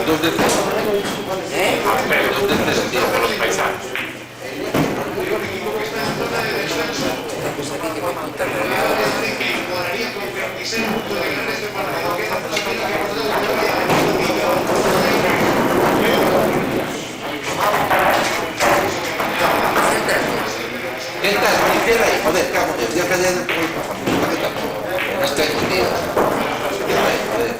2 de 3. 2 de 3, tío, por los paisanos. ¿Qué tal? Izquierda ahí, joder, cago, ya que ayer por el pasamiento, ¿qué tal? No estoy tío. Joder.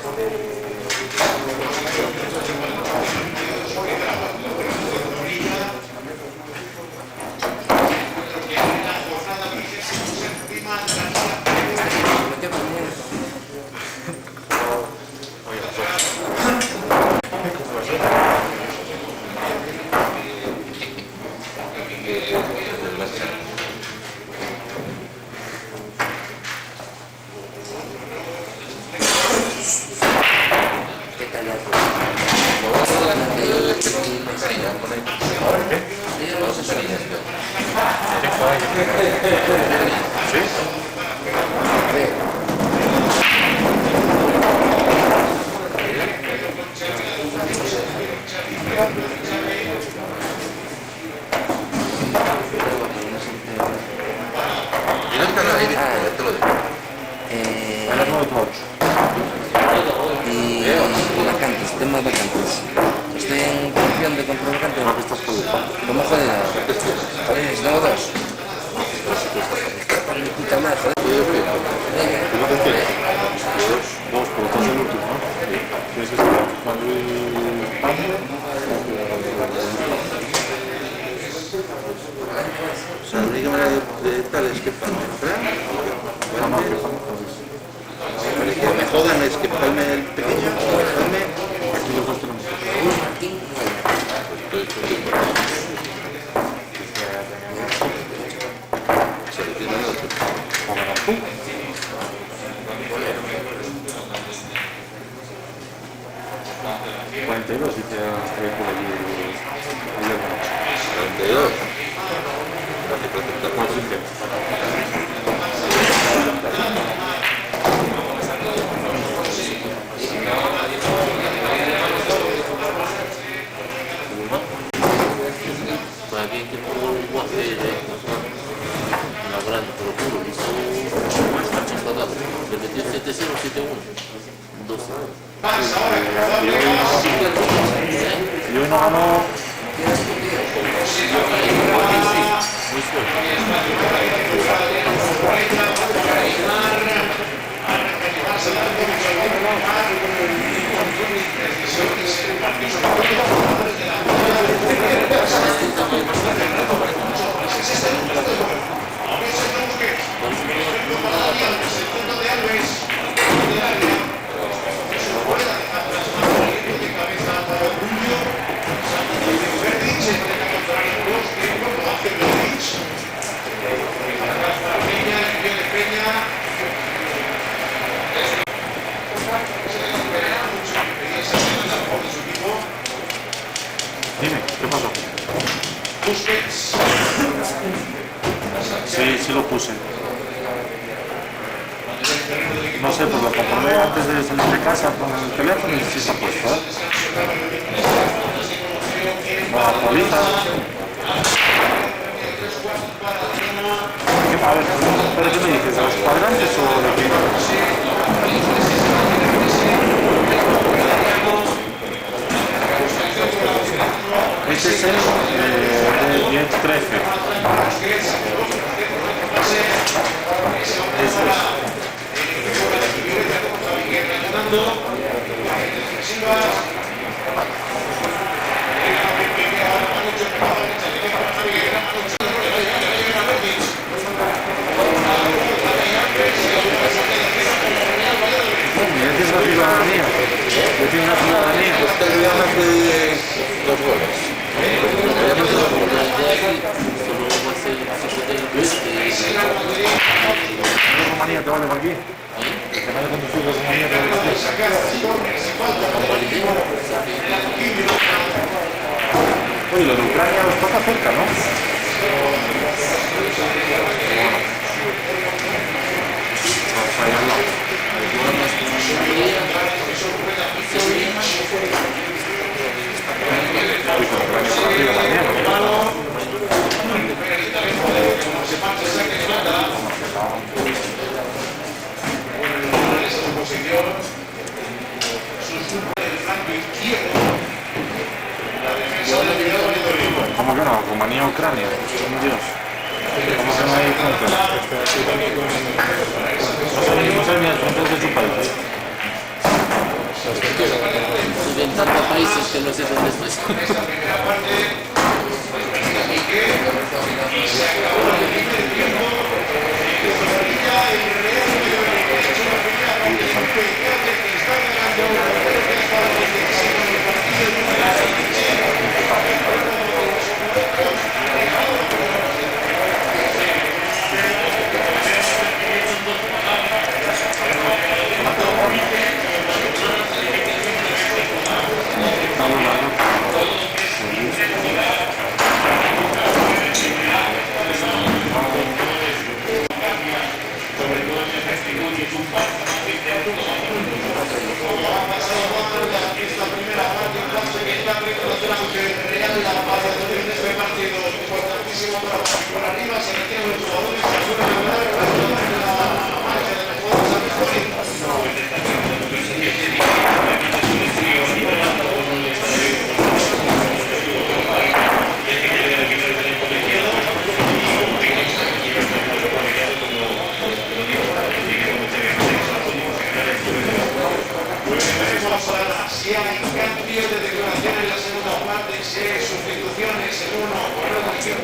O sea, la única manera de tal es que palme el Fran, que me jodan es que palme el pequeño o que palme aquí los dos tenemos. Dice estoy por allí el 42. Gracias por aceptar. Para quien que no lo hace una gran procura, le metió 7-0, 7-1. 12. Y hoy no ganó. Muy fuerte. Dime, ¿qué pasó? Sí lo puse. No sé, pues lo comprobé antes de salir de casa con el teléfono y sí está puesto, ¿eh? ¿Lo actualiza? A ver, ¿pero qué me dices? ¿De los cuadrantes o de qué? Este es el 10-13. Eso es. Rumanía te vale por aquí. Que me haya conducido de Rumanía te vale por aquí. Oye, lo de Ucrania os toca cerca, ¿no? Y con Ucrania por arriba también, ¿no? ¿Cómo que no? Rumanía, Ucrania. Dios. ¿Cómo que no hay frontera? No sé ni el frontera de su país. Suben tantos países que no sé dónde estoy. Si hay cambios de declaración en la segunda parte, si hay sustituciones en uno o en cualquier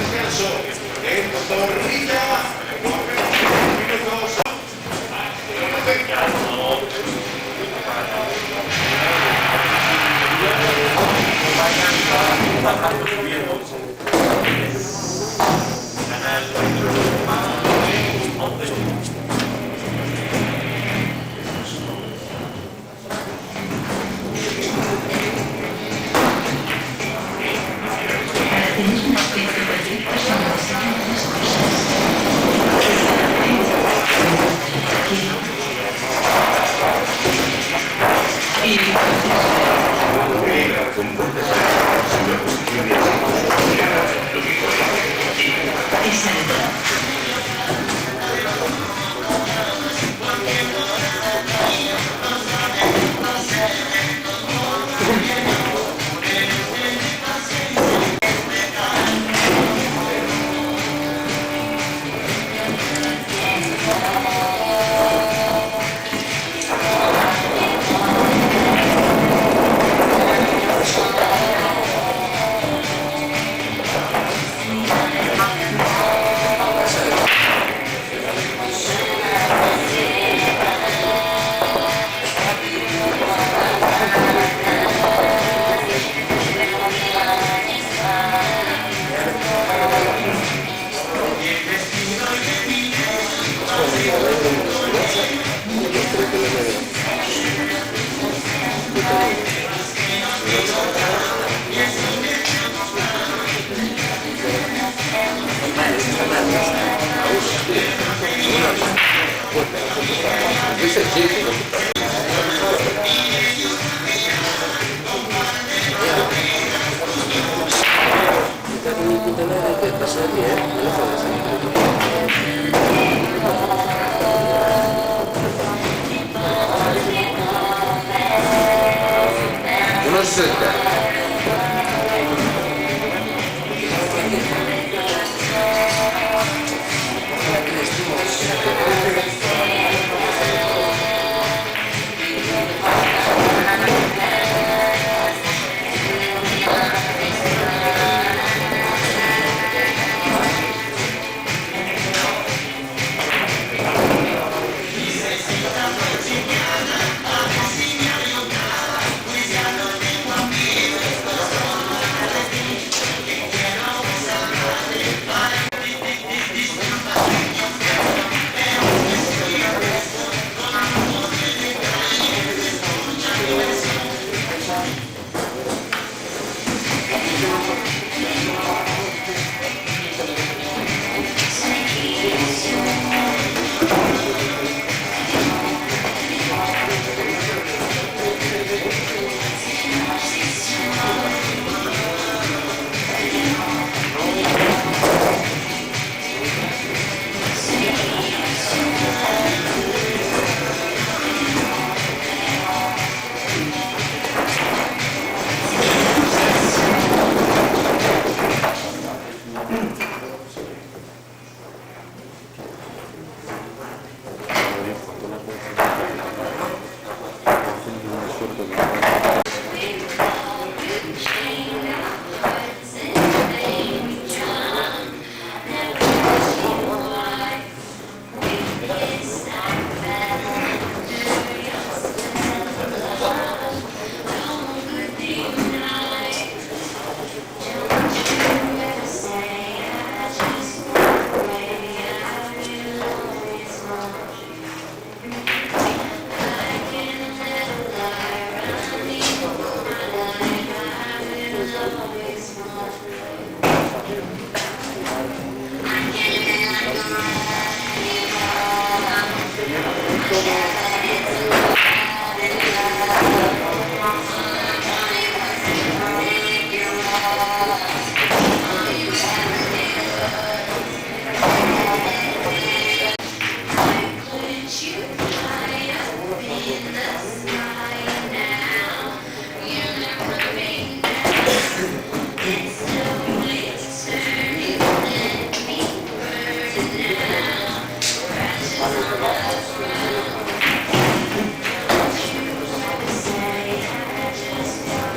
descanso en Zorrilla, minutos. Unos 60.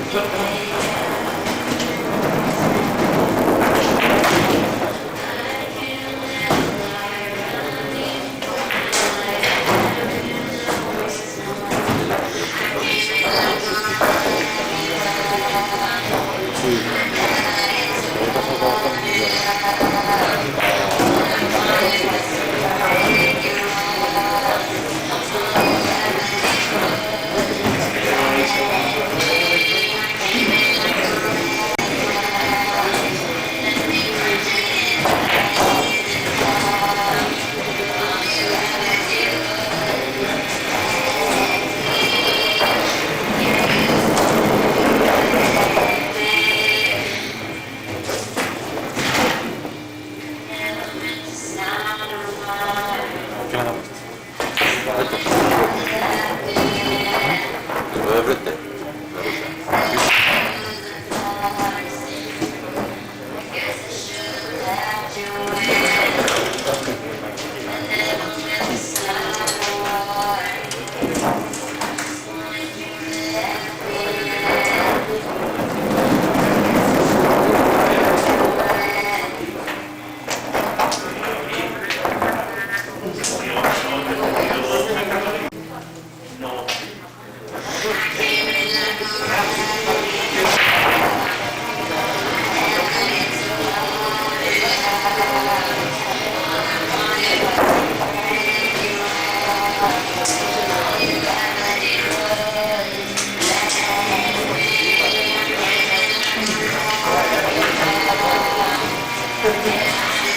¿Qué le ha dado? ¿Lo veo de frente?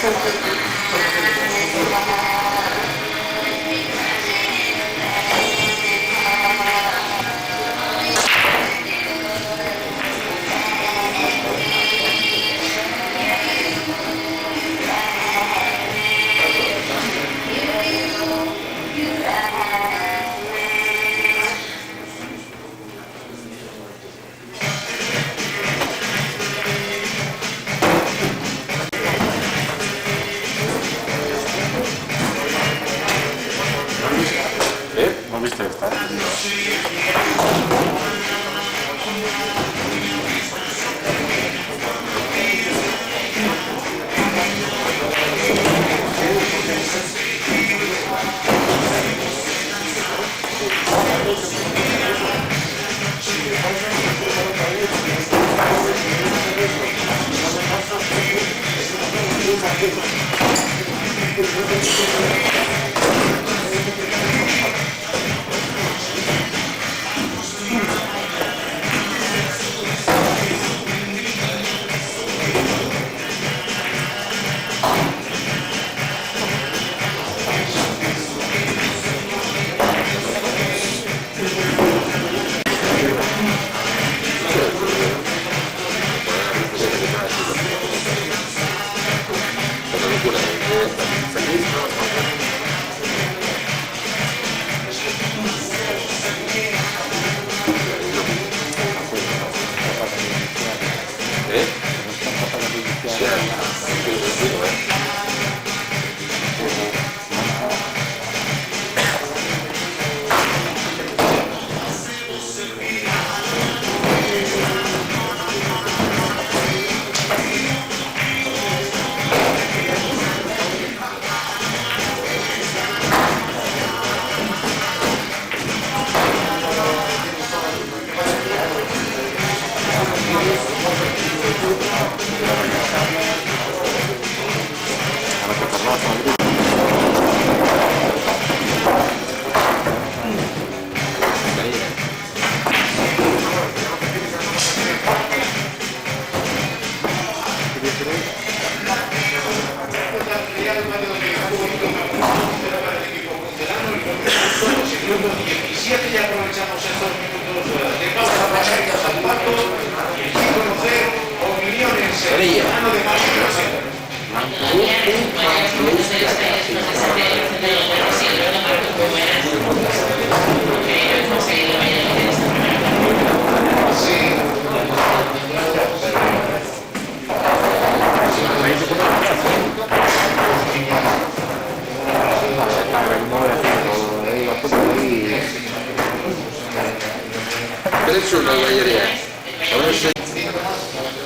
La rusa. ¿No viste esta? Quisiera que ya aprovechamos estos minutos de pausa para ir a San Pato y conocer opiniones en mano de Mario. ¿Qué le he hecho una guayería? Ahora sí.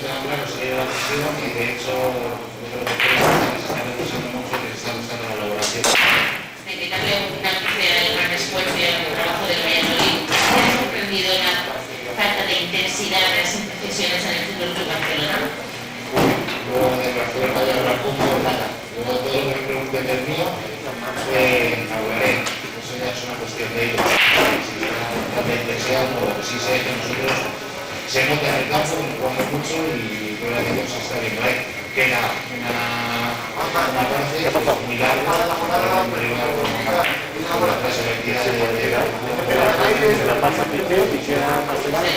Y de hecho, yo creo que se está retrasando mucho que se está buscando la elaboración. De que darle una gran esfuerzo y al trabajo del Valladolid. ¿Te ha sorprendido la falta de intensidad de las imprecisiones en el Fútbol Club Barcelona? Yo de Barcelona ya hablar poco o nada. Yo todo lo que me pregunten del mío, hablaré. Eso ya es una cuestión de ellos. Si también desean, o sí sé que nosotros se nota en el campo, jugamos mucho y fuera de Dios está bien. Queda una parte muy larga para un rival con la trasvertida de La pasa Piqué y queda más o menos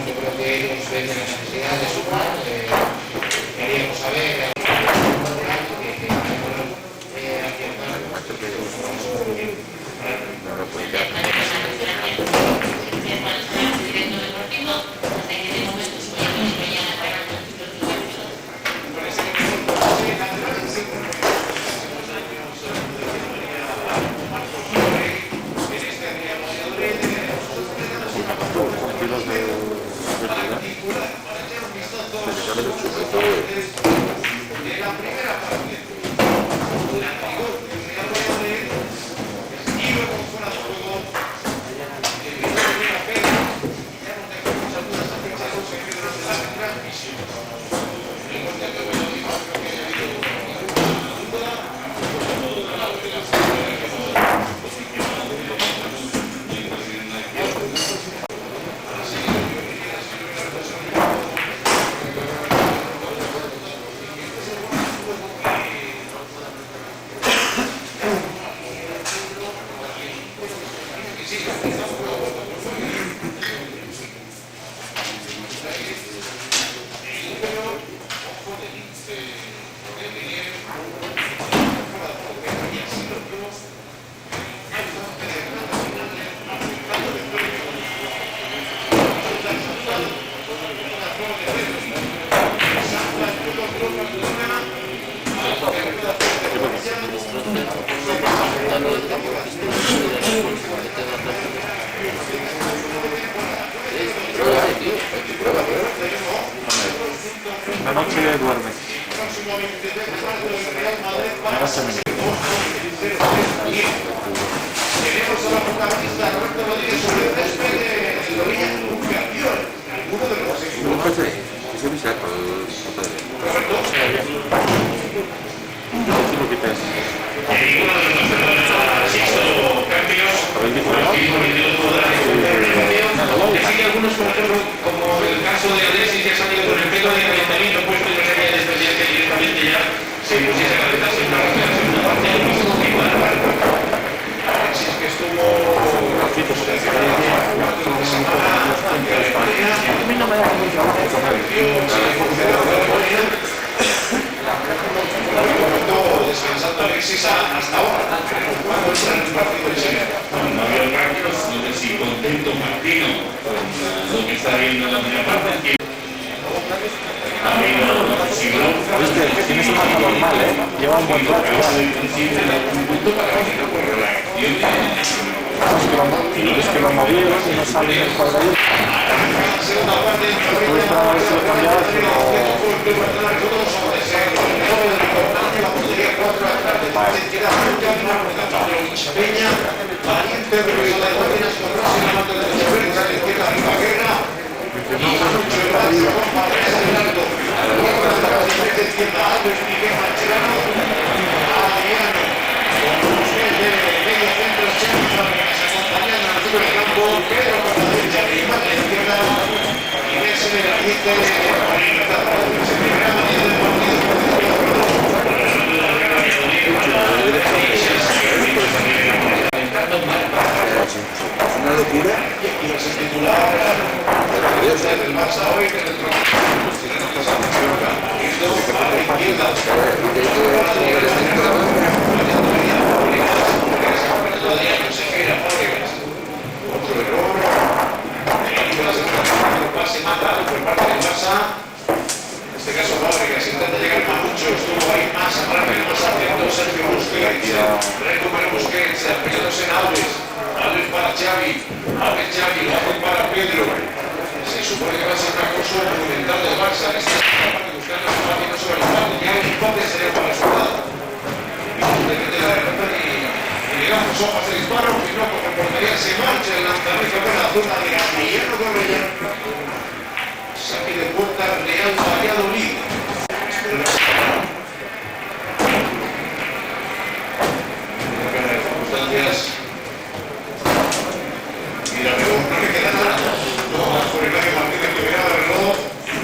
yo creo que ellos ven la necesidad de sumar. Queríamos saber una noche duermes. Ahora se me... tenemos a la protagonista Roberto Rodríguez sobre el césped de Lorilla, un campeón, uno de los equipos. Roberto. lo quites. Uno de los Sixto Cártelos, sigue algunos, por ejemplo, como el caso de Alexis, que ha salido con el pelo de calentamiento puesto y no se había desprendido que directamente ya se pusiese a calentarse en la segunda parte del mismo que Alexis, que estuvo A mí no me da mucho trabajo comer. descansando Alexis hasta ahora. ¿Cuándo será el partido de Sevilla? No había cambios, no sé si contento Martino con lo que está viendo en la primera parte. Viste, tienes un marcador mal, lleva un buen rato. Es que lo movieron y no sale en el cuadradito. Puede estar a ver si lo cambiaba, Una locura. Y los titulares del Barça hoy que dentro de los tiranos pasan a la izquierda. Todavía consejera Fábregas. Otro error. Pase matado por parte del Barça. En este caso Fábregas intenta llegar a mucho. Estuvo ahí más rápido, más atento Sergio Busquets. Recupera Busquets. Apoyándose en Alves. hoy, a ver Xavi lo hace para Pedro, se supone que va a ser una cosa monumental del Barça, esta para buscar los partidos sobre el campo, ya el empate sería para el soldado. Depende de la derrota y digamos, hojas de disparo, si no, porque portería se marcha el lanzamiento con la zona de Astillero Correa. Saque de puerta Real Valladolid. Circunstancias. Mira, pero no le queda nada. No, por el que Martínez que miraba el reloj.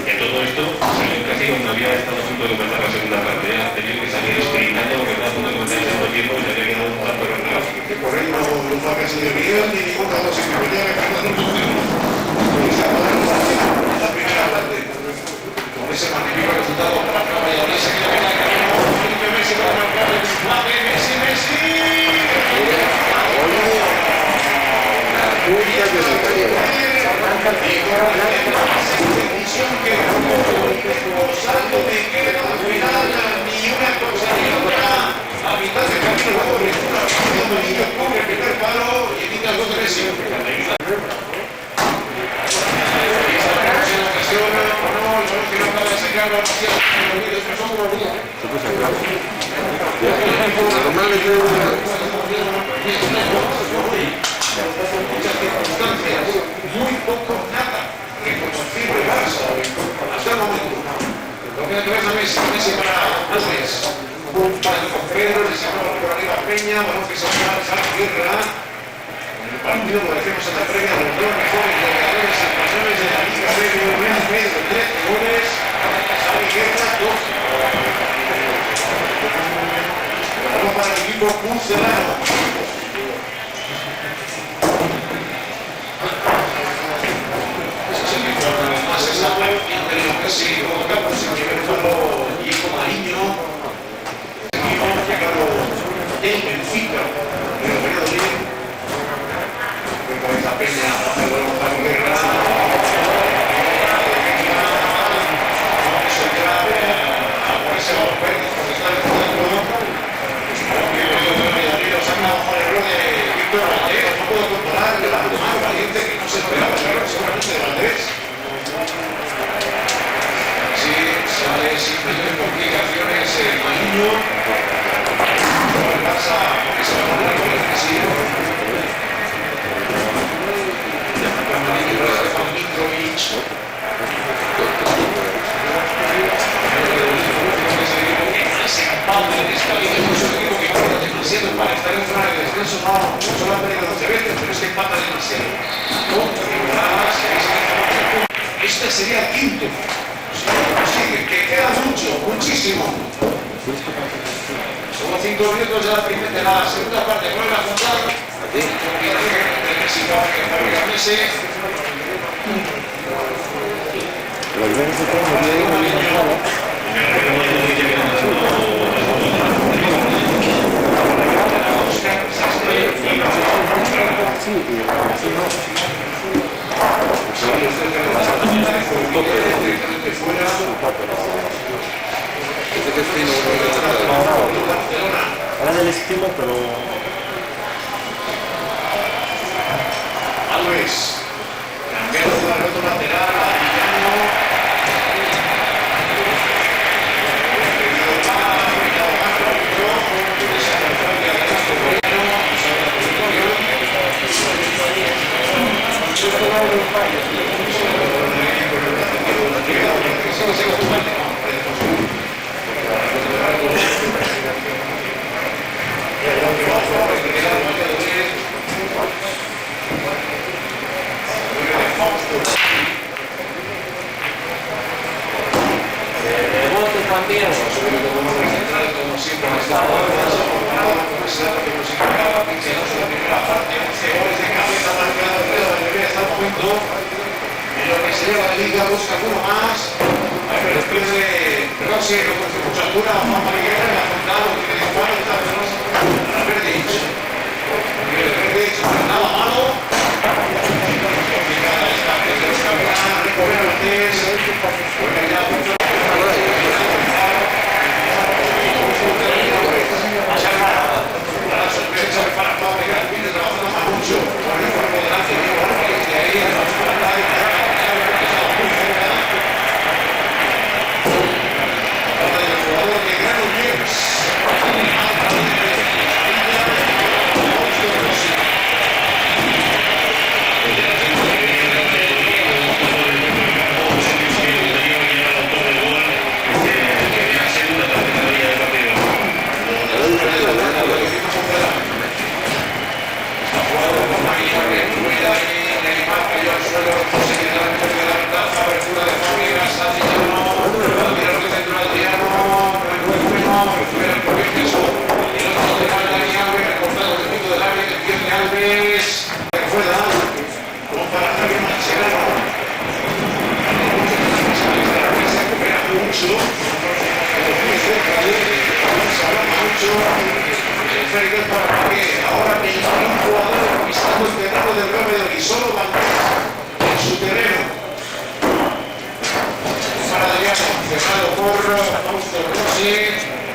De todo esto, salió casi cuando había estado a punto de comenzar la segunda parte. Ha tenido que salir sprintando porque estaba a punto de comenzar el segundo tiempo y se había quedado un tanto retrasado. Que por ahí no fue casi de Miguel ni ninguna dosis que venía de Fernando Lúcio. Y se acabó la primera parte. Con ese magnífico resultado para el Valladolid se queda en el camino. Felipe Messi para marcar el empate. Messi. Punta de la Italia. Decisión que salto de queda al final, ni una cosa ni otra. A mitad de camino, luego Rizuna, cuando el niño cubre el primer palo y evita el gol de Messi. Muchas circunstancias, muy poco, nada reconocible Barça hasta el momento. Lo que ves a Messi para Andrés. Para con Pedro, le sacamos por arriba Peña, vamos que se va a tierra. En el partido, como decimos en la previa, de los dos mejores goleadores españoles de la Liga B de Real Madrid, 13 goles, Xavi Guerra, 12. Vamos para el equipo pucelano. Entre lo que se colocamos en primer palo y con Mariño, seguimos llegado el Benfica de los Valladolid, con esa Peña hacia el Gonzalo Guerra, eso ya a ponerse a los verdes porque está el juego, porque los Valladolid lo sacan bajo el error de Víctor Valdés, no puedo controlar el lado más valiente que no se esperaba, claro, seguramente de Valdés. Sale sin tener complicaciones el Mariño. El Barça, porque se va a poner con el Messi. El Mariño de Stefan Mitrovic. Ese empate de esta liga es un equipo que corre demasiado para estar en zona de descenso. No, solo ha perdido 12 veces, pero es que empata demasiado. Este sería el quinto. Sigue, que queda mucho, muchísimo. Solo 5 minutos de la segunda parte. Vuelve a juntar. El Messi para que fabrica Messi. Ahora del estilo, pero Alves, cambiando de reto lateral a Villano. Busca uno más, pero después de Rossi, no conoce mucha altura, Juan Mariguera, le ha contado, tiene disparo, está a Verdic. Verdic, nada malo. Complicada esta, que se busca para recorrer a Martés. Porque ya mucho. A la sorpresa para Pablo, que viene trabajando más mucho. Por delante Neymar cayó al suelo, posibilidad de perder la ventaja, apertura de Fábregas, Adriano, Adriano que centro Adriano, recupera el propio Jesús, y el otro de Dani Alves, recortado el pico del área, el pierde Alves, que fuera, como para Javier Mascherano. Se recupera mucho, mucho, el Férez para que ahora Neymar, un jugador conquistando el terreno del Real Madrid, solo Van en su terreno. Para Adriano, cerrado por Fausto Rossi,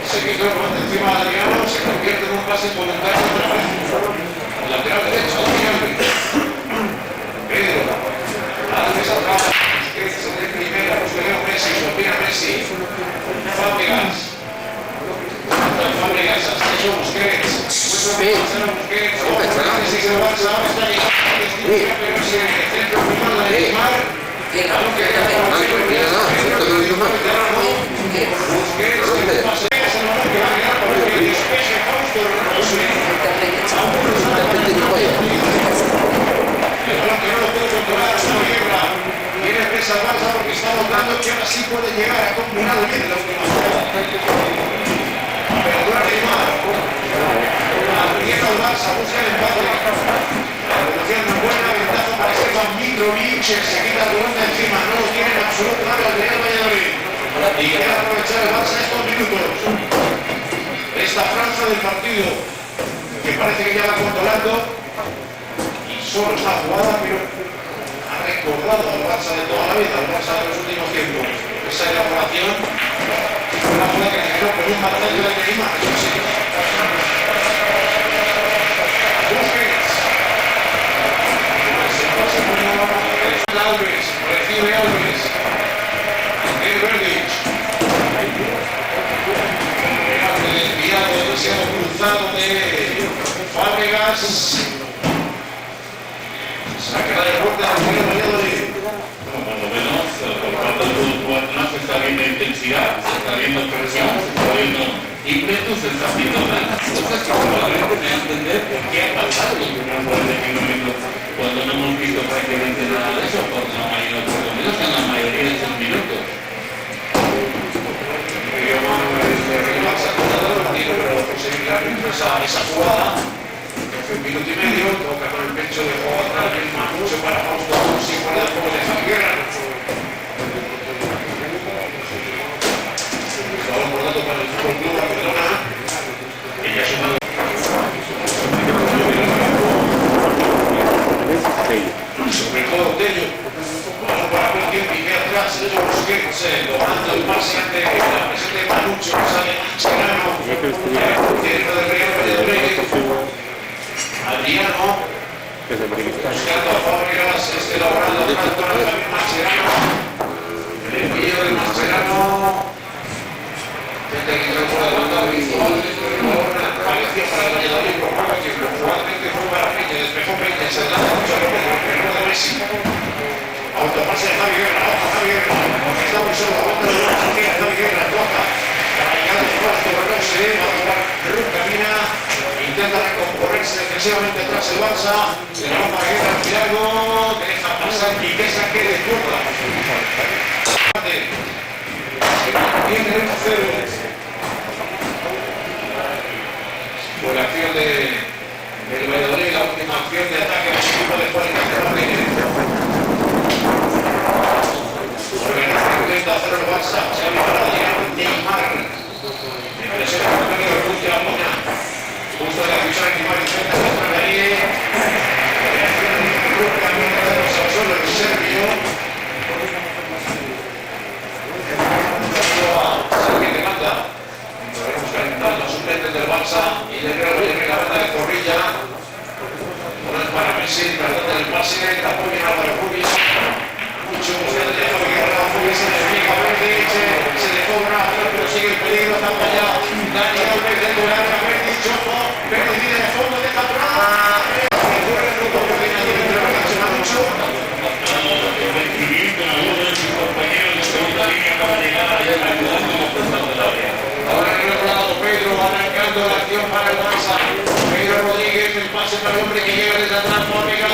se quitó el guante encima de Adriano, se convierte en un pase voluntario otra vez. Lateral derecho, Adriano. Pedro, Alves atrás, Busquets de primera, posterior Messi, Sofía Messi, Fábregas. Fábregas, hasta eso Busquets. Tiene que salvarse porque está notando que ahora sí puede llegar a combinar bien la última jugada. Apertura Neymar. Abriendo el Barça, busca el empate. La evolución es buena, ventaja para Stefan Mitrovic, se quita el volante encima, no lo tiene en absoluto nada el Real Valladolid. Y quiere aprovechar el Barça estos minutos. Esta franja del partido, que parece que ya va controlando, y solo es una jugada, pero ha recordado al Barça de toda la vida, al Barça de los últimos tiempos. Esa elaboración, una jugada que generó con un martillo de Neymar, eso sí. Alves, recibe Alves, el Verdic, desviado, demasiado cruzado de Fábregas, saca la derrota del Real Valladolid. Por lo menos, por parte de los jugadores se está viendo intensidad, se está viendo presión, se está viendo ímpetu, se está viendo ganas. Cosas que probablemente me da a entender por qué ha pasado los primeros 45 minutos cuando no hemos visto prácticamente nada de eso, por lo menos en la mayoría de esos minutos. Esa jugada, un minuto y medio, toca con el pecho de juego atrás, mucho para Fausto Rossi, fuera del juego de Javi Guerra. Balón por tanto para el Fútbol Club Barcelona, que ya ha sumado. Sobre todo Tello, balón para Peltier, pique atrás, Sergio Busquets, logrando el pase ante la presión de Manucho, que sale Mascherano, dentro del Real Valladolid, Adriano, buscando a Fábregas, logrando atrás para Javier Mascherano, el envío de Mascherano, intenta que entra por la banda virtual, apareció para el Valladolid, por poco tiempo, probablemente fue para Peña, despejó Peña, se lanza mucho a Romero, Messi. Autopase de Javi Guerra, ojo Javi Guerra, está muy solo, aguanta de la partida, Javi Guerra, toca. La llegada de Cuarto, Berrón se va a jugar, Perú camina, intenta recomponerse defensivamente atrás el Barça, se la va a Guerra al largo, deja pasar y que saque de zurda. Tiene el 1-0. Por la acción del Valladolid, la última acción de ataque del equipo de Juan Ignacio Martínez. Intenta hacer el Barça, se ha preparado a llegar Neymar. Presiona con el medio de Rusia, Mona. Justo de avisar a Neymar, intenta entrar ahí. Camino de los Sausolos, el serbio. Sergio que manda. Podemos calentar los suplentes del Barça y de Real Valladolid la banda de Zorrilla. Poner para Messi, perdón del pase, apoyo a Álvaro Rubio. Mucho buscando de Javi Guerra, Rubio se despliega, Verdic, se le cobra, pero sigue el peligro, está para allá. Dani Alves dentro del área, Verdic, ojo, Verdic viene de fondo, deja atrás. Ocurre el grupo que viene aquí dentro de la cancha, mucho. Coincidir con algunos de sus compañeros de segunda línea para llegar a ayudando como portador del área. Ahora en el otro lado Pedro arrancando la acción para el Barça. Pedro Rodríguez, el pase para el hombre que llega desde atrás, Fábregas,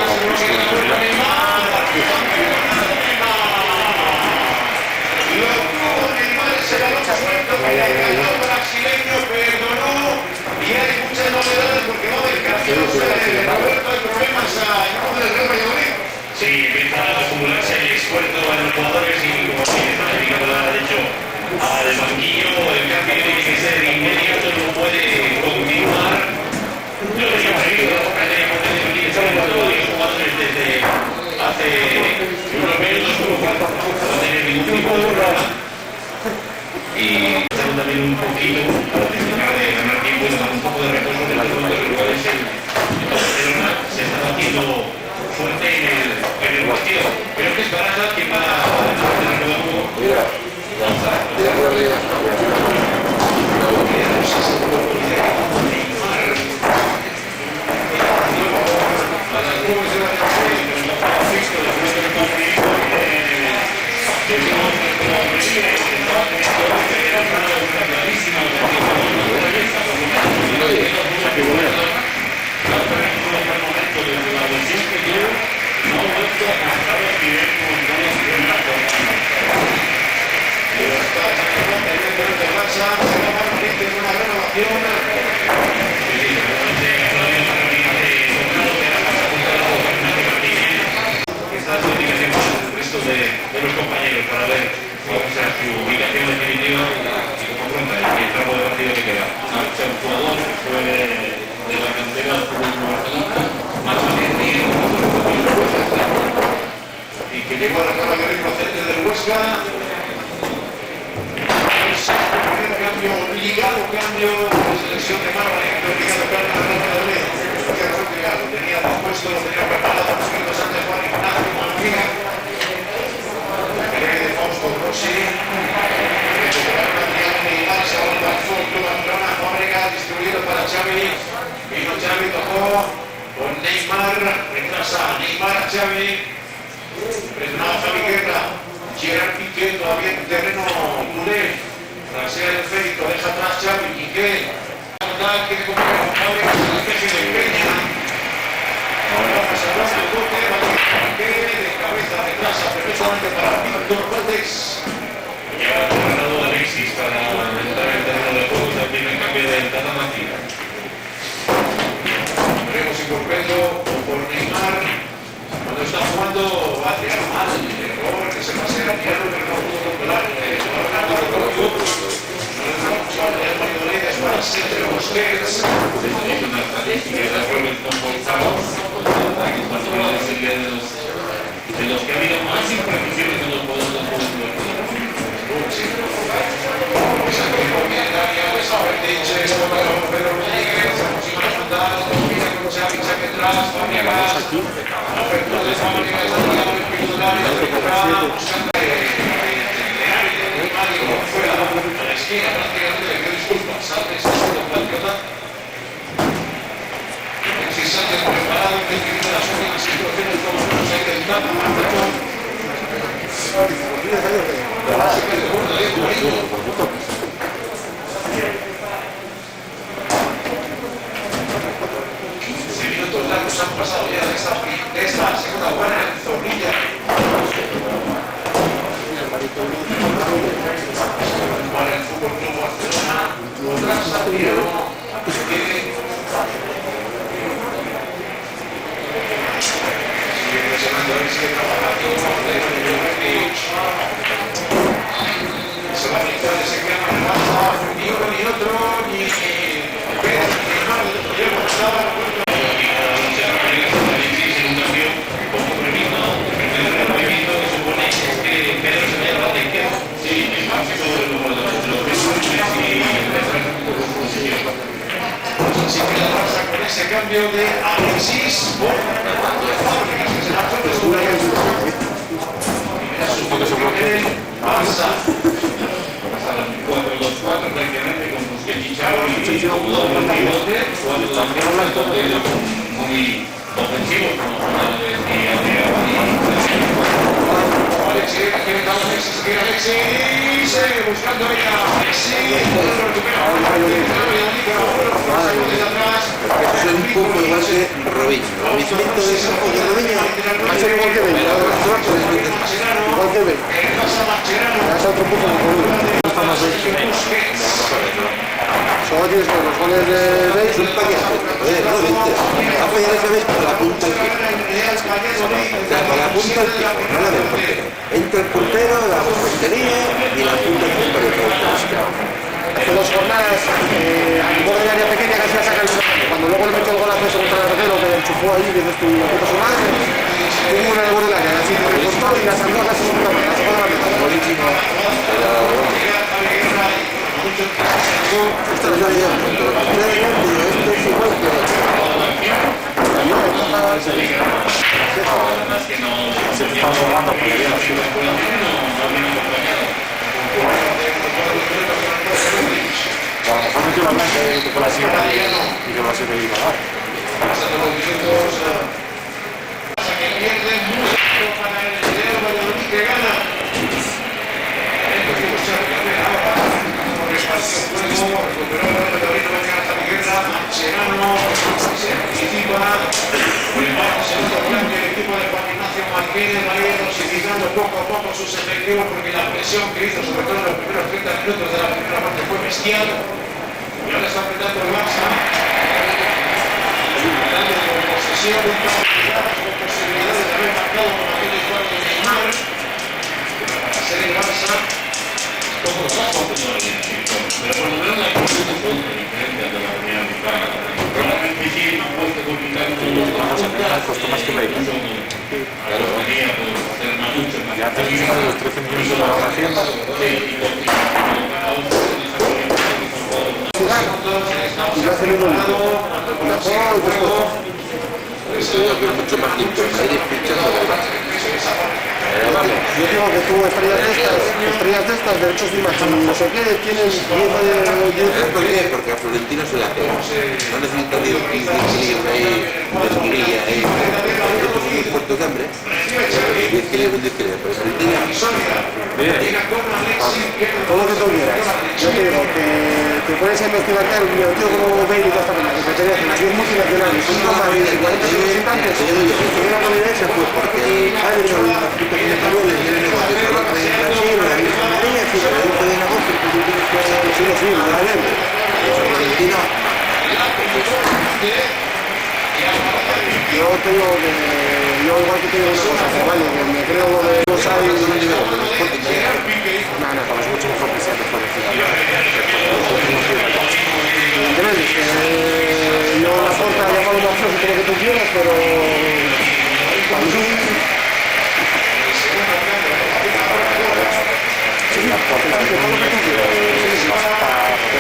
Y hay muchas novedades porque va a haber cambios. Roberto, hay problemas en el del Real Valladolid. Sí, empieza a acumularse el esfuerzo en los jugadores y como así está dedicando la de hecho al banquillo, el cambio tiene que ser inmediato, no puede continuar. Lo tenía previsto, teníamos que estar los jugadores desde hace unos minutos no tener ningún tipo de problema. Y estamos también un poquito para terminar de ganar tiempo y tomar un poco de reposo de las dos rivales en Barcelona. Se está haciendo fuerte en el partido. Creo que es Baraja quien va a hacer el juego. De los compañeros para ver cuál será su ubicación definitiva y cómo afronta el tramo de partido que queda. El jugador fue de la cantera del Barcelona, más y que llegó a la Cámara de procedente del Huesca. Es el primer cambio obligado, cambio de selección de Málaga, obligado cambio de Real Valladolid. Tenía dispuesto, lo tenía preparado, poquitos antes Juan Ignacio Manfina. Rossi, recuperaron a Adrián Neymar, se vuelve al fondo, Barcelona, Fábrega, distribuido para Xavi, vino Xavi, tocó con Neymar, retrasa Neymar, Xavi, presionado Javi Guerra, Gerard Piqué, todavía en terreno culé, trasea el feito, deja atrás Xavi, Piqué, quiere comer con Fábrega, se le deje de Peña, ahora pasa el toque, Piqué, de cabeza, retrasa perfectamente para Víctor Valdés. Ya ha tratado Alexis para entrar en el terreno de juego, también el cambio de Tata Martínez. Veremos si por Pedro o por Neymar, cuando está jugando va a tirar mal el error que se pasea a tirar, pero no pudo controlar. Para Sergio Busquets. Es una estrategia de Robert Comportado, ataques particulares sería de los que ha habido más imprecisiones en los jugadores del fútbol. Pedro Rodríguez, aproxima la frontal, combina con Xavi, saque atrás, Fábregas, apertura de Fábregas, Santiago, el piso del área, buscando fuera, a la esquina, prácticamente le pido disculpas, Sánchez, patriota. Si Sánchez preparado, que tiene las últimas situaciones, como se nos ha intentado, minutos largos han pasado ya de esta segunda buena en Zorrilla. Para el Fútbol Club Barcelona, tras Santiago, sigue presionando ahí, sigue trabajando, se va a quitar ese que no pasa, ni uno ni otro, ni Pedro, ni Neymar, yo no estaba. Así que la Barça con ese cambio de Alexis por Fábregas, que se marchó de su primera sustitución en Barça. Pasaron 4-2-4 prácticamente con Busquets y Xavi y un pivote, 4-2-4 muy ofensivos como Alex y Adrián. Alexis, que le da Alexis, que Messi, sigue buscando ahí a Messi, recupera Eso es un poco igual que Robinho. El movimiento de campo de Robinho va a ser igual que Bale. Igual que Bale. Es otro punto de color. Solo tienes que los goles de Bale son para que no 20. Ha fallado esa vez con la punta del pie. O sea, con la punta del pie, no la del portero. Entra el portero, la portería y la punta del pie para el portero. Hace 2 jornadas, al borde del área pequeña casi la saca el Serrano. Cuando luego le metió el golazo ese contra el arquero que le enchufó ahí, que dices tú, la puta su madre, tuvo una de borde del área, así que le costó y la sacó casi por la meta, sacó la meta. Buenísimo, pero esto no es bien, porque lo que queda delante, esto es igual que Se está jugando por el así. A lo mejor metió la blanca que fue la siguiente y que va a ser el Ibarra. Poco a poco sus efectivos porque la presión que hizo sobre todo en los primeros 30 minutos de la primera parte fue bestial y ahora está apretando el Barça dando con posesión con posibilidades de haber marcado con aquel disparo de Neymar para ser el Barça Como los dos contenedores de Egipto, pero por lo menos hay un punto diferente de la primera mitad. Probablemente sí, puede complicar un poco Vamos a tener costó más que Bale. Claro, tenía por hacer más mucho más. Ya terminó de los 13 millones de la hacienda. Y lo hace el uno mucho más limpio. Ahí fichando de Barça. Yo digo que tú estrellas de estas, derechos de imagen, no sé qué, tienen 10 ¿Sabes por qué? Porque a Florentino se la pega. No necesita ni 15 kilos ahí, de esquinilla ahí. Estos son los puertos de hambre. 10 kilos, 10 kilos. Pero Florentino... todo lo que tú quieras. Yo te digo que te puedes investigar un tío como Bale y toda esta cosa, que te tenías en las multinacionales, un toma de 40 representantes, y tuviera la idea, se fue porque el padre de los españoles tiene negocio con los países de Brasil, la misma manera, si se reduce de negocio, pues tú tienes que hacer sí, lo hará bien. Florentino... Yo te digo que, yo igual que te digo una cosa, que vale, que me creo lo de los sabios de los niveles, de los fuertes, no, es mucho mejor que sea mejor ¿entiendes? Yo la puerta he llamado una opción, todo lo que tú quieras, pero... Sí, la puerta, todo lo que tú quieras,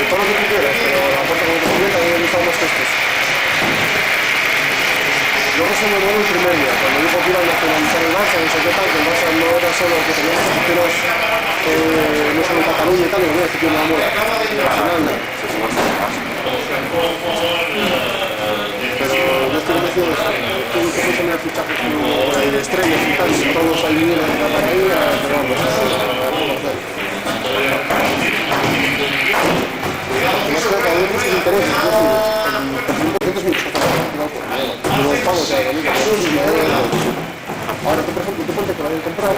todo lo que tú quieras, pero la puerta como te comenta, me gustan los textos. Luego se me mueve el primer día, cuando dijo que iba a nacionalizar el Barça, no sé qué tal, que el Barça no era solo que teníamos aficionados, no solo en Cataluña y tal, y bueno, este tío me la muela. Al final no. Pero yo estoy convencido de eso. Estoy que fuese a fichajes de estrellas y tal, y todos ahí vienen a la caída, pero vamos, no sé, cada vez muchos intereses, por 100% es mi los pagos de la misma ahora tú por ejemplo tú ponte que lo habían comprado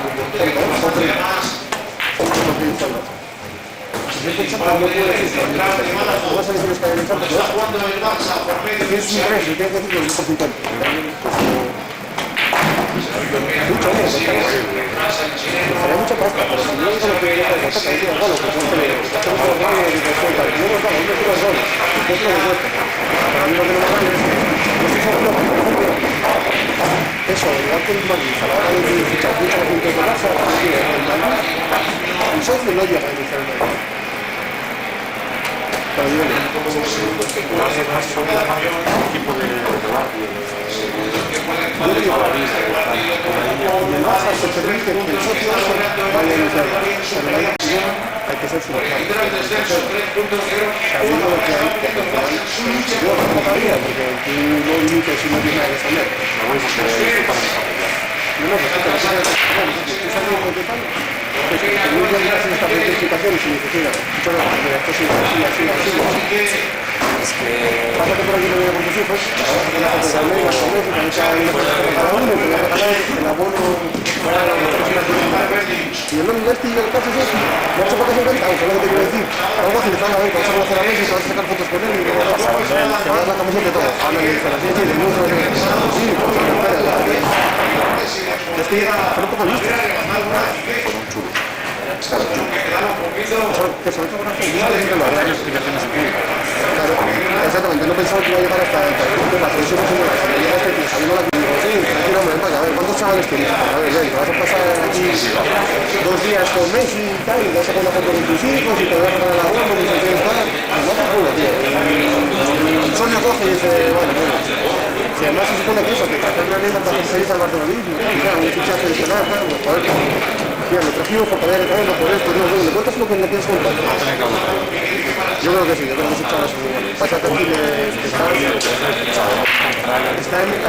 vas a decir que hay en el campo tienes un interés y tienes que decir que es por 50 mucho hombre sería mucha pasta pero si no digo lo que yo hago que es el gol que son hacemos los goles y que son tal y luego claro yo quiero el gol que es lo que cuesta para mí lo que no me vale es eso, igual que el Madrid, a la hora de fichar muchos puntos de Barça, el socio no llega a iniciar el Madrid. Pero yo no. Equipo de Guardia. Yo digo, en el Barça se permite que el socio vaya a iniciar el Madrid. Pero hay que ser subordinado. Sabiendo lo que hay, yo como cabía, porque tú no limites si no tienes nada que saber. Me voy porque esto para mí. No, pues tú sabes lo que tal. Pues que muy bien haces esta explicación y si dices, mira, esto sí, pásate por aquí también con tus hijos, vas a con la foto de la ley, vas a comer, y también te hay una cosa para cada uno, te voy a regalar el abono para las personas que y el nombre este y el caso es eso, no sé por qué se encanta, ¿sabes lo que te quiero decir? Algo así, te van a ver, te vas a conocer a Messi, te vas a sacar fotos con él y luego te das la camiseta y todo. Ahora me dice, sí, del mundo, sí, pues me espera, es que son un poco listos. Con un chulo. Claro, que sobre todo las explicaciones aquí. Claro, exactamente, no pensaba que iba a llegar hasta el punto de la presión que llega este tío, sabiendo la que digo, sí, tranquilo, hombre, ven para acá, a ver, ¿cuántos chavales tienes? A ver, ven, te vas a pasar aquí 2 días con Messi y tal, y te vas a poner una foto con tus hijos y te vas a poner la bomba, y te vas a estar, pues no te culo, tío. El Sonia coge y dice, bueno, si además se supone que eso, que hacer una anécdota para conseguir al barcelonismo, claro, un fichaje adicional, claro, pues joder, mira, lo trajimos por poder traerlo por esto, no, ¿le cuentas lo que le quieres contar? Yo creo que sí, chavales, pásate aquí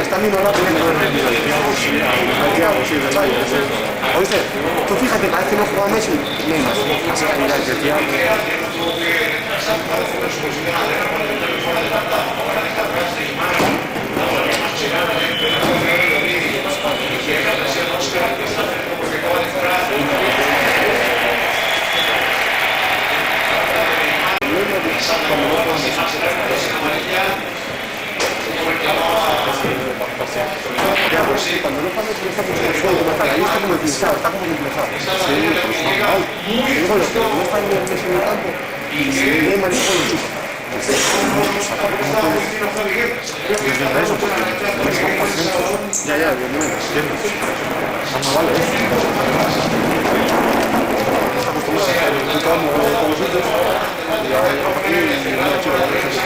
está minorado Santiago, sí, ¿verdad? Oíste, tú fíjate, cada vez que no juega Messi, Neymar, así que mira, que tío. Ya, pues sí, cuando no pasa eso está mucho más suelto, más tal, ahí está como impulsado, está como impulsado. Sí, pues normal. Digo, los que no están en el campo, y Neymar es con el chupa. Ya, evidentemente. No vale eso. Está acostumbrado a estar en un campo con los sitios y ahora aquí y una chica de eso.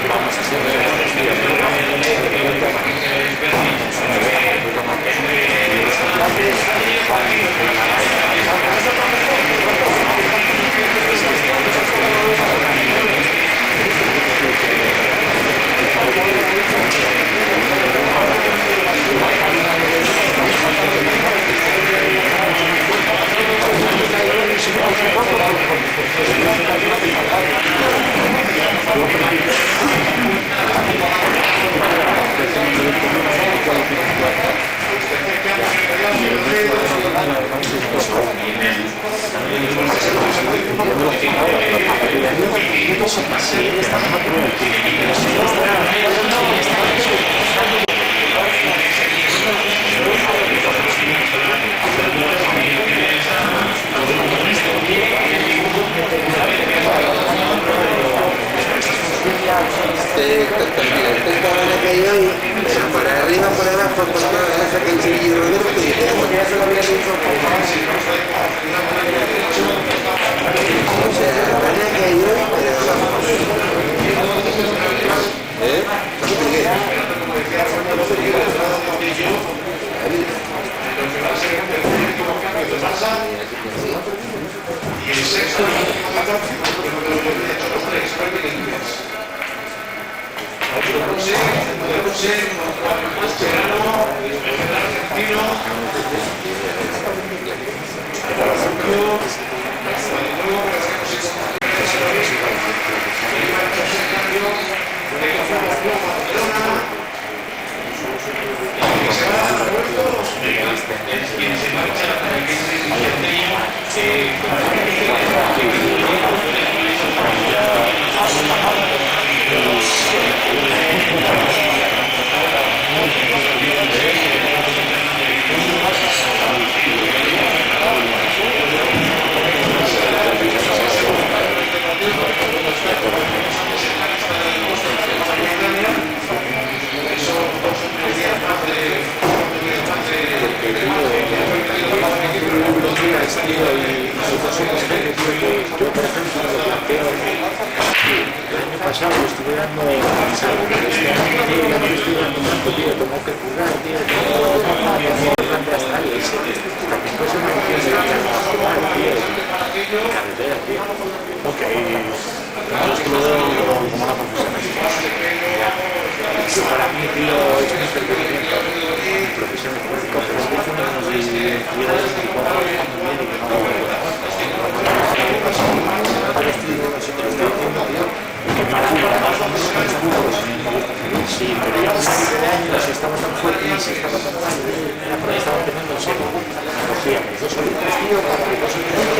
Vamos a hacer Esta bala que hay hoy, pero por arriba, por abajo, por toda esa que el Sevilla Roberto, y tenemos que hacer la vida de un o sea, la bala que hay hoy, pero vamos. Y el sexto, los tres, podemos ser Mascherano, argentino, quien se marcha, pasado estuve dando cansado, este año ya no estoy dando tanto, tío, tengo que currar, tío, tengo grande hasta ahí, cualquier cosa me entiende a jugar, tío, carretera, tío. Ok, yo esto lo veo como una profesión. Para mí, tío, es un entretenimiento, mi profesión es muy cosa, es que hace unos días llevo 24 años bien y que no lo veo. Sí, pero ya un año de años estaba tan fuerte y se estaba tan mal, era porque estaba teniendo en serio. Cogíamos 2 o 3 tíos, 2 o 3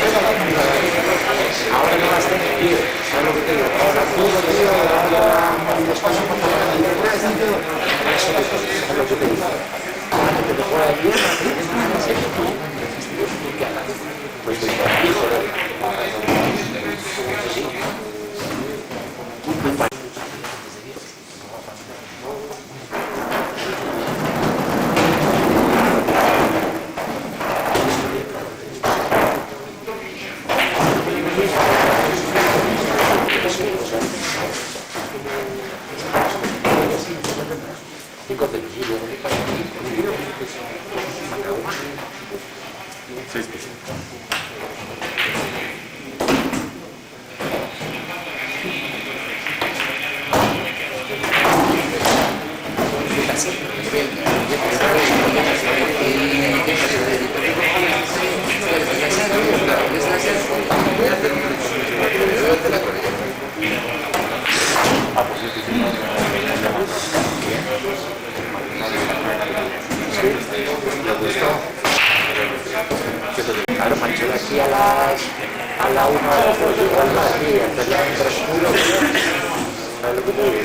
ahora no las tengo, tío. ¿Sabes lo que te digo? Ahora puro, tío, ahora y después un poco de detrás, tío. Eso es lo que te digo. Ahora que te juega bien, en serio, tú, pues hijo de... Claro, mancho de aquí a la 1 a las 2 igual más, y hacerla en 3 kilos, ¿sabes lo que te digo?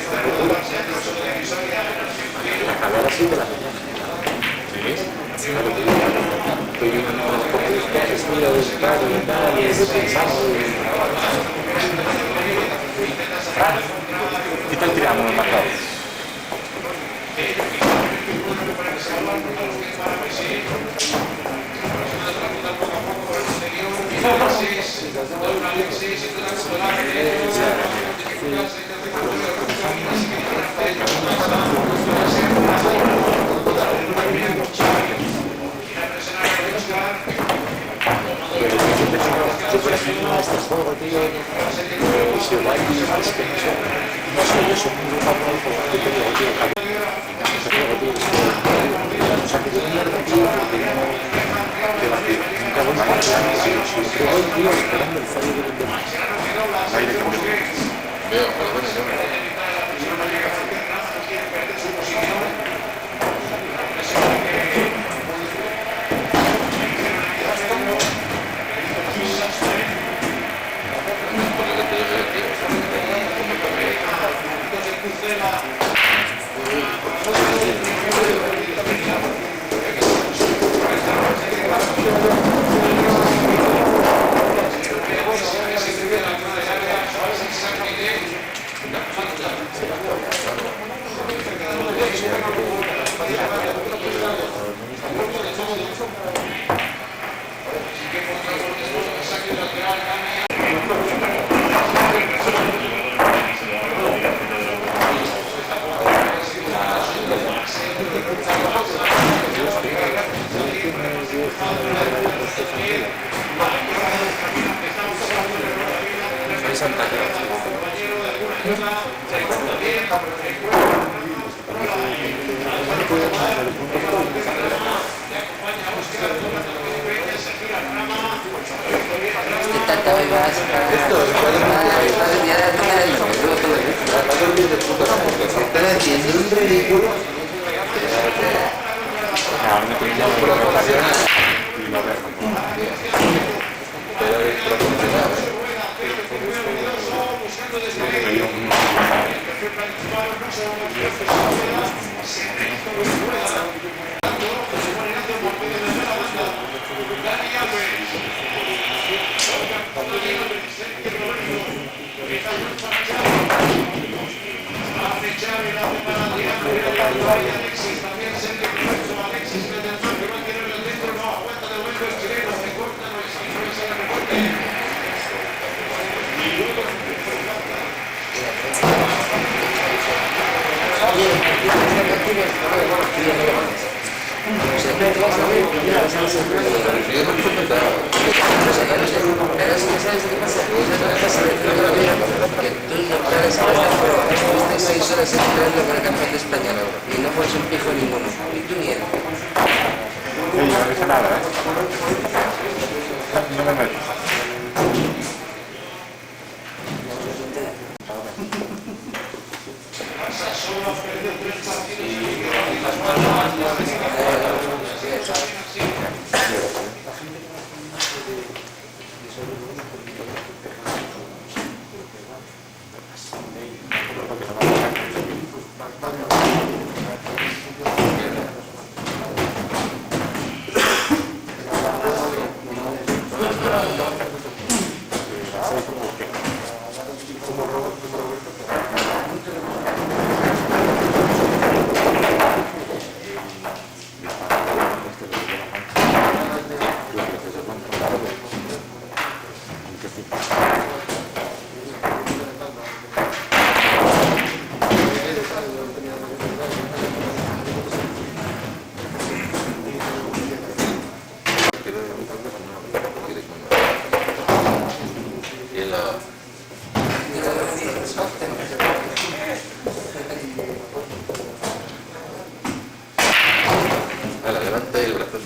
Acabar así de la mañana, ¿ves? ¿Sabes lo que digo? Estoy en unos pocos estilo de estar y tal, y de pensando ¿Qué tal tiramos los marcados? Yo por ejemplo a este juego, tío, si igual es que no sé, yo soy muy famoso porque te digo, tío, ese juego, tío, es que o sea, que de mierda, tío, porque no nunca voy para adelante, tío, siempre voy, tío, esperando el fallo de los demás. Veo, pero bueno, yo me... Por lo que te digo, tío. Esto es para dormir de puta madre, porque se están haciendo un ridículo. Ahora me tengo que preparar y lo dejo. Pero es proporcional. Y no puedes un pijo ninguno. Y tú ni él. Sí, yo no hice nada, ¿eh? No me meto. Levanta el brazo.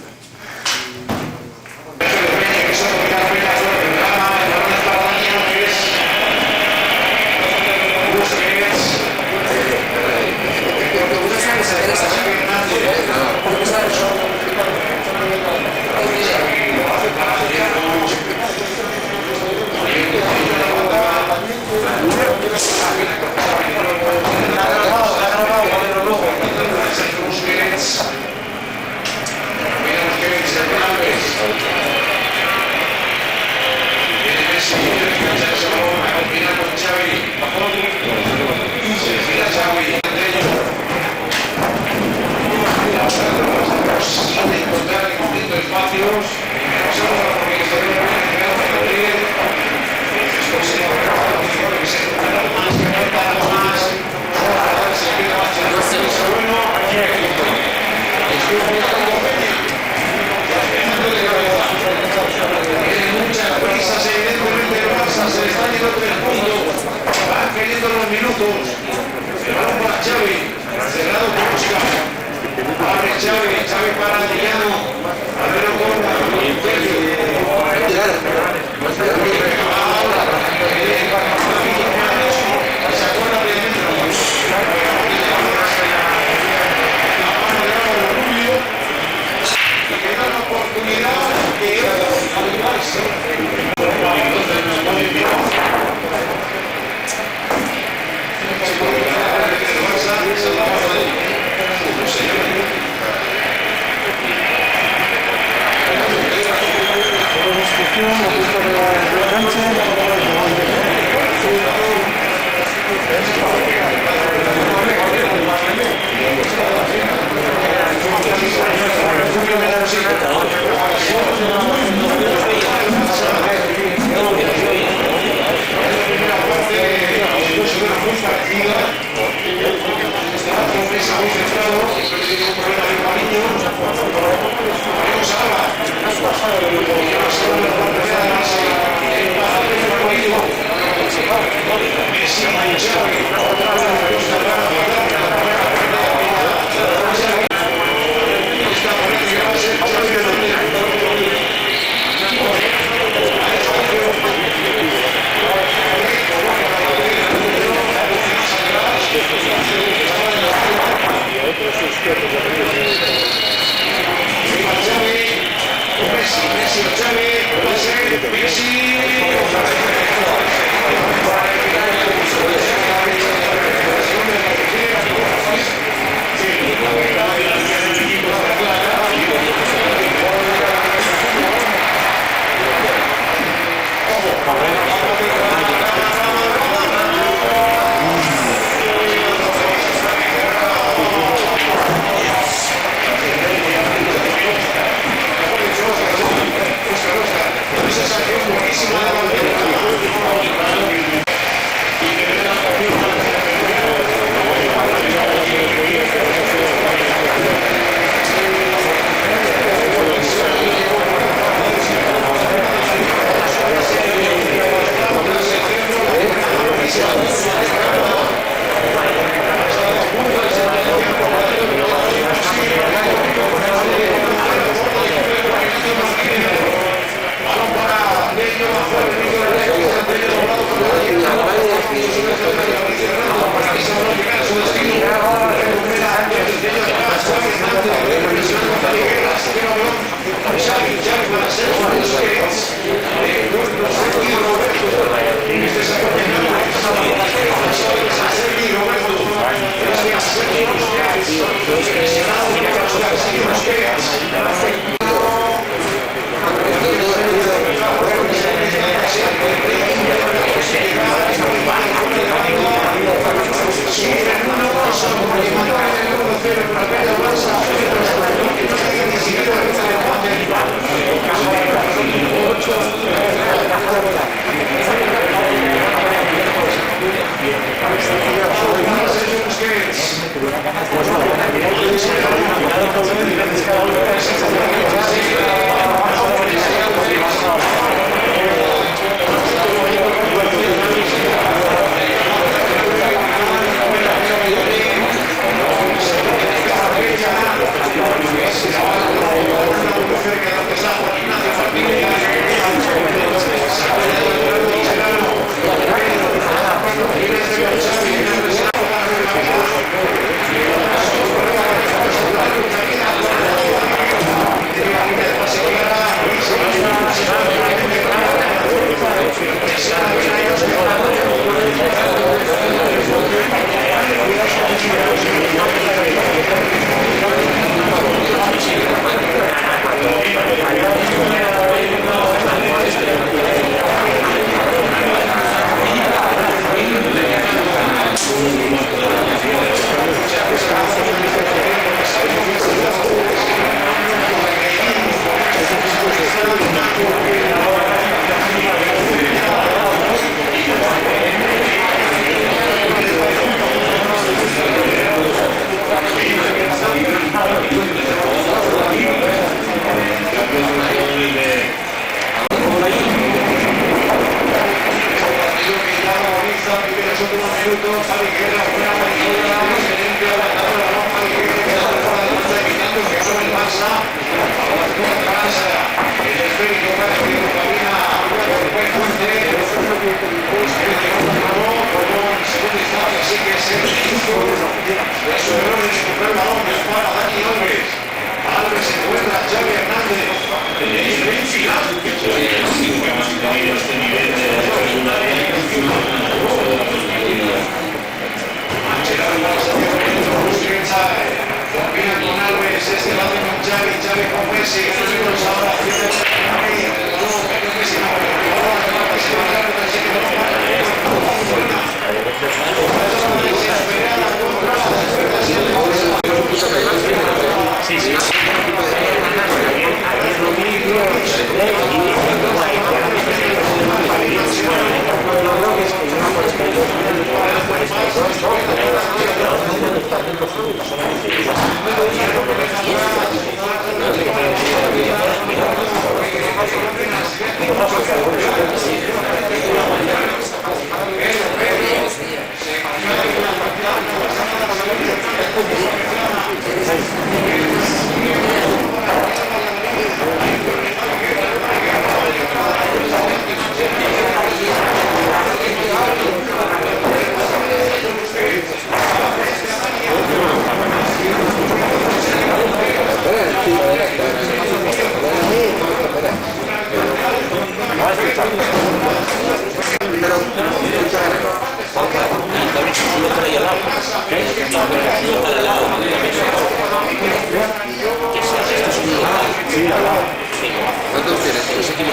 ¿Cuántos tienes? ¿Tienes equipo?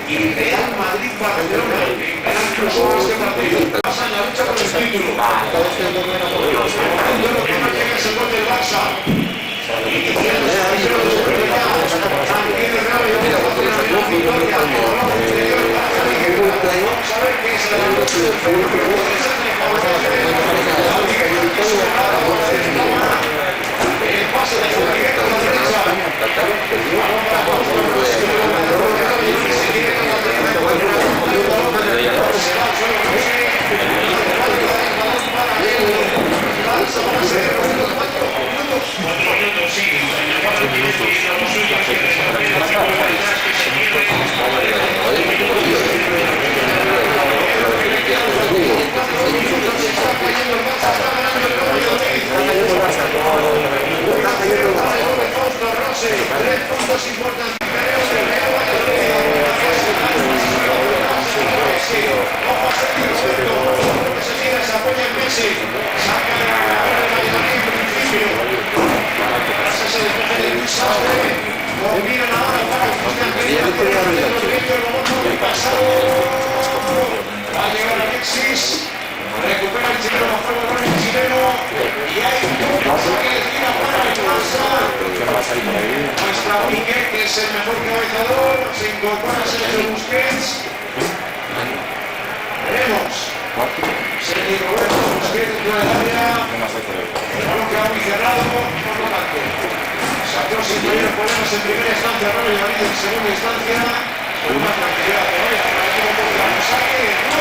Y Real Madrid-Barcelona incluso este partido pasa en la lucha por el título. Lo que no llega es el gol del Barça. Y tiene también el Real Madrid vamos a ver qué es el pase de su directo a la derecha. Recupera el chileno, bajo el balón el chileno y hay un pase que le tira para el Barça. Muestra Piqué, que es el mejor cabezador, se incorpora Sergio Busquets. Veremos. Sergio Roberto Busquets dentro del área. El balón queda muy cerrado, por lo tanto. Sacó sin mayores problemas en primera instancia, Raúl Madrid en segunda instancia. Con más tranquilidad todavía para el equipo portugués. Saque.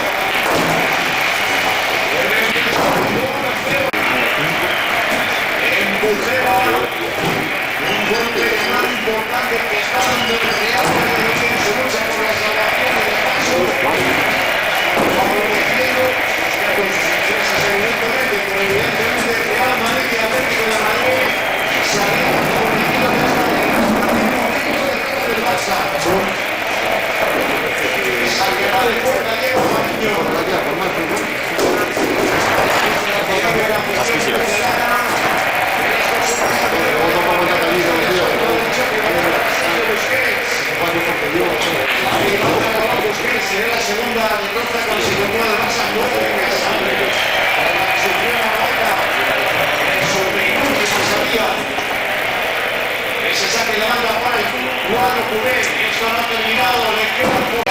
En Burjeva, un golpe de mano importante que está dando el Real Madrid en su lucha por la salvación y el paso. Favoreciendo con sus intereses evidentemente, pero evidentemente el Real Madrid y el Atlético de Madrid saliendo favorecidos de esta manera. Del Barça. Saque va de puerta, Diego Mariño. Será la segunda derrota con su incorpora de Barça 9 en casa. Sufrió una baja sobre que se sabía. Ese saque de banda para el cuadro culé. Esto no ha terminado. Le queda